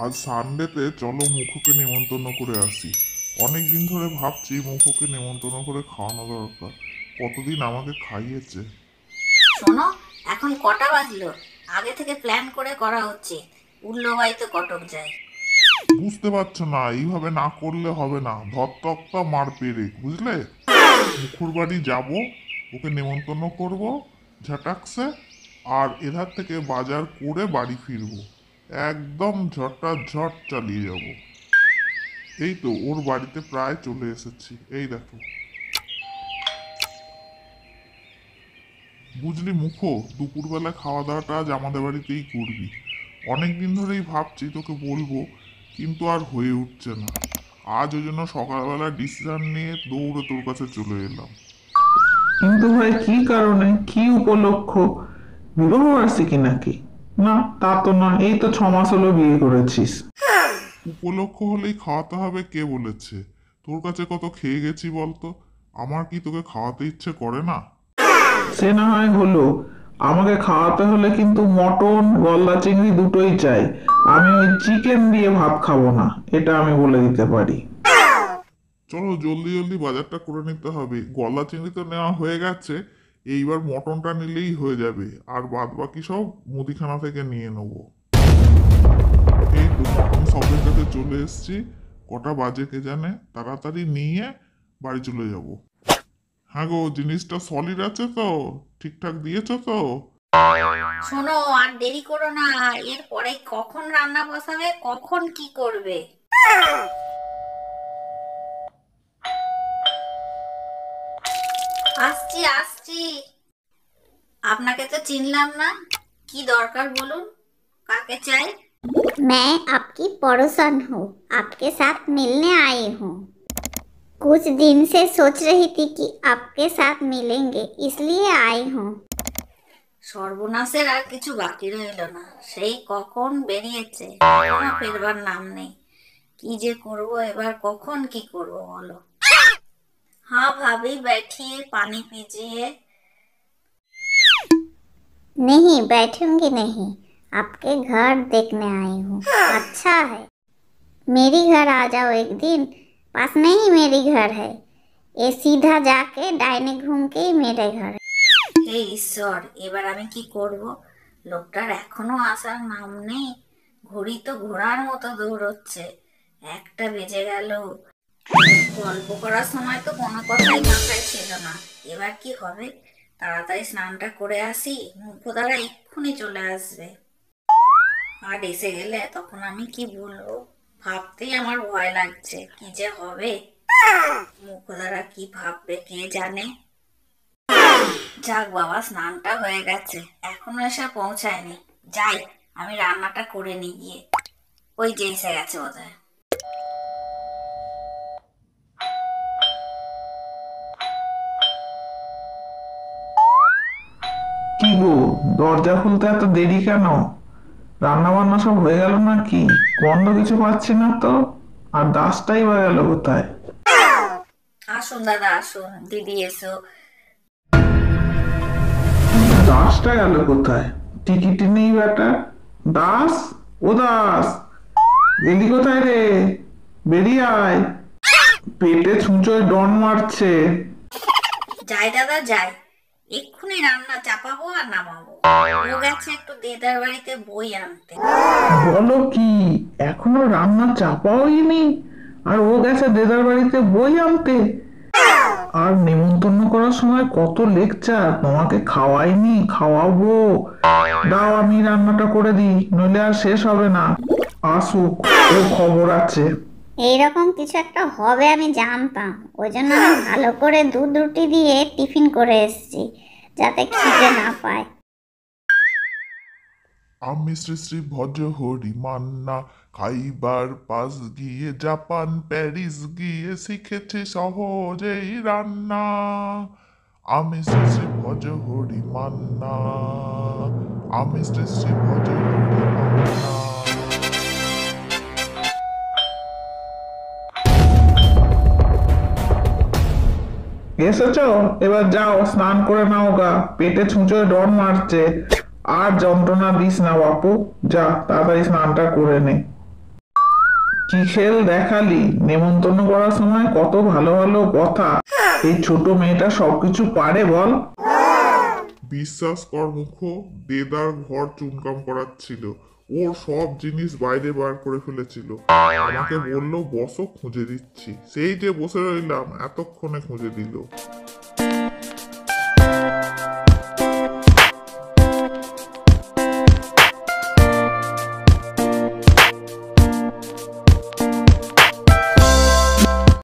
আজ সানডেতে চলো মুখোকে নেমন্তন্ন করে আসি। অনেক দিন ধরে ভাবছি মুখোকে নেমন্তন্ন করে খাওয়ানো দরকার। কতদিন আমাকে খাইয়েছে। শোনো, এখন কটা বাজলো? আগে থেকে প্ল্যান করে করা উচিত। উল্লোবাড়িতে কটক যায়। বুঝতে পারছো না, এইভাবে না করলে হবে না। ধরতক্তা মার পেরে, বুঝলে? মুখুর বাড়ি যাব, ওকে নেমন্তন্ন করব ঝাটাকসে, আর এধার থেকে বাজার করে বাড়ি ফিরবো। একদম ঝট চালিয়ে যাব। এই তো ওর বাড়িতে প্রায় চলে এসেছি, এই দেখো। বুঝলি মুখো, দুপুরবেলা খাওয়া দাওয়াটা আজ আমাদের বাড়িতেই করবি। অনেক দিন ধরেই ভাবছি তোকে বলবো, কিন্তু আর হয়ে উঠছে না। আজ ওই জন্য সকালবেলা ডিসিশন নিয়ে দৌড়ে তোর কাছে চলে এলাম। কিন্তু ভাই কি কারণে, কি উপলক্ষ? বিবাহ বার্ষিকী নাকি? না, তা তো না, এই তো 6 মাস হলো বিয়ে করেছিস। উপলক্ষ হলেই খাওয়াতে হবে কে বলেছে? তোর কাছে কত খেয়ে গেছি বলতো। আমার কি তোকে খাওয়াতে ইচ্ছে করে না? সে না হয় হলো, আমাকে খাওয়াতে হলে কিন্তু মটন গলদা চিংড়ি দুটোই চাই। আমি ওই চিকেন দিয়ে ভাত খাবো না, এটা আমি বলে দিতে পারি। চলো জলদি জলদি বাজারটা করে নিতে হবে। গলা চিংড়ি তো নেওয়া হয়ে গেছে, এইবার মটনটা নিলেই হয়ে যাবে। আর বাদ বাকি সব মুদিখানা থেকে নিয়ে নেবো। এই তো মটন শপের কাছে চলে এসেছি। কটা বাজে কে জানে, তাড়াতাড়ি নিয়ে বাড়ি চলে যাব। হ্যাঁ গো, জিনিসটা সলিড আছে তো? ঠিকঠাক দিয়েছো তো? শোনো, আর দেরি করো না। এরপরে কখন রান্না বসাবে, কখন কি করবে? আসছি আসছি। আপনাকে তো চিনলাম না। কি দরকার বলুন? কাকে চাই? मैं आपकी पड़ोसन हूँ, आपके साथ मिलने आई हूँ। कुछ दिन से सोच रही थी कि आपके साथ मिलेंगे, इसलिए आई हूँ। সর্বনাশের আর কিছু বাকি রইল না। সেই কখন বেরিয়েছে, এখনো ফেরবার নাম নেই। কি যে করব এবার, কখন কি করব বলো। हाँ भाभी बैठिए, पानी पीजिए। नहीं बैठूंगी नहीं, आपके घर देखने आई हूँ। अच्छा है, मेरी घर आ जाओ एक दिन। पास में ही मेरी घर है, ये सीधा जाके डाइने घूम के ही मेरे घर है। হে ঈশ্বর, এবার আমি কি করব? লোকটার এখনো আসার নাম নেই। ঘড়ি তো ঘোড়ার মতো দৌড়চ্ছে। একটা বেজে গেল। গল্প করার সময় তো কোনো কথাই মাথায় ছিল না। এবার কি হবে? তাড়াতাড়ি স্নানটা করে আসি, মুখ্যদ্বারা এক্ষুনি চলে আসবে। আর এসে গেলে তখন আমি কি বলবো, ভাবতেই আমার ভয় লাগছে। কি যে হবে, মুখ্যদ্বারা কি ভাববে কে জানে। যাক বাবা, স্নানটা হয়ে গেছে, এখনো এসে পৌঁছায়নি। যাই, আমি রান্নাটা করে নিই গিয়ে। ওই যে এসে গেছে বোধহয়। কি গো, দরজা খুলতে এত দেরি কেন? রান্না বান্না সব হয়ে গেল নাকি? গন্ধ কিছু পাচ্ছি না তো। আর দাসটাই বা গেল কোথায়? আসুন দাদা আসুন, দিদি এসো। দাসটা গেল কোথায়? টিকিট নেই বেটা। দাস, ও দাস, গেলি কোথায় রে? বেরিয়ে আয়, পেটে ছুঁচোয় ডন মারছে। যাই দাদা যাই, এক্ষুনি রান্না চাপাবো আর নামাবো। ও গেছে একটু দিদার বাড়িতে বই আনতে। বলো কি, এখনো রান্না চাপাওই নি? আর ও গেছে দেদার বাড়িতে বই আনতে? আর নিমন্ত্রণ করার সময় কত লেকচার, তোমাকে খাওয়াইনি, খাওয়াবো। দাও আমি রান্নাটা করে দিই, নইলে আর শেষ হবে না। আসুক, ও খবর আছে। এইরকম কিছু একটা হবে আমি জানতাম, ওই জন্য আমি ভালো করে দুধ রুটি দিয়ে টিফিন করে এসেছি, যাতে খিদে না পায়। আমি শ্রী শ্রী ভজ হরি মান্না, খাইবার পাস গিয়ে জাপান প্যারিস গিয়ে শিখেছি সহজেই রান্না। আমি শ্রী শ্রী ভজ হরি মান্না, আমি শ্রী শ্রী ভজ হরি মান্না। এসেছো? এবার যাও স্নান করে নাও গা, পেটে ছুঁচোয় ডন মারছে। আর যন্ত্রণা দিস না বাপু, যা তাড়াতাড়ি স্নানটা করে নে। কি খেল দেখালি, নেমন্তন্ন করার সময় কত ভালো ভালো কথা। এই ছোট মেয়েটা সবকিছু পারে বল। বিশ্বাস কর মুখো, দেদার ঘর চুনকাম করাচ্ছিল, ওর সব জিনিস বাইরে বার করে ফেলেছিল। আমাকে বললো বসো খুঁজে দিচ্ছি, সেই যে বসে রইলাম এতক্ষণে খুঁজে দিল।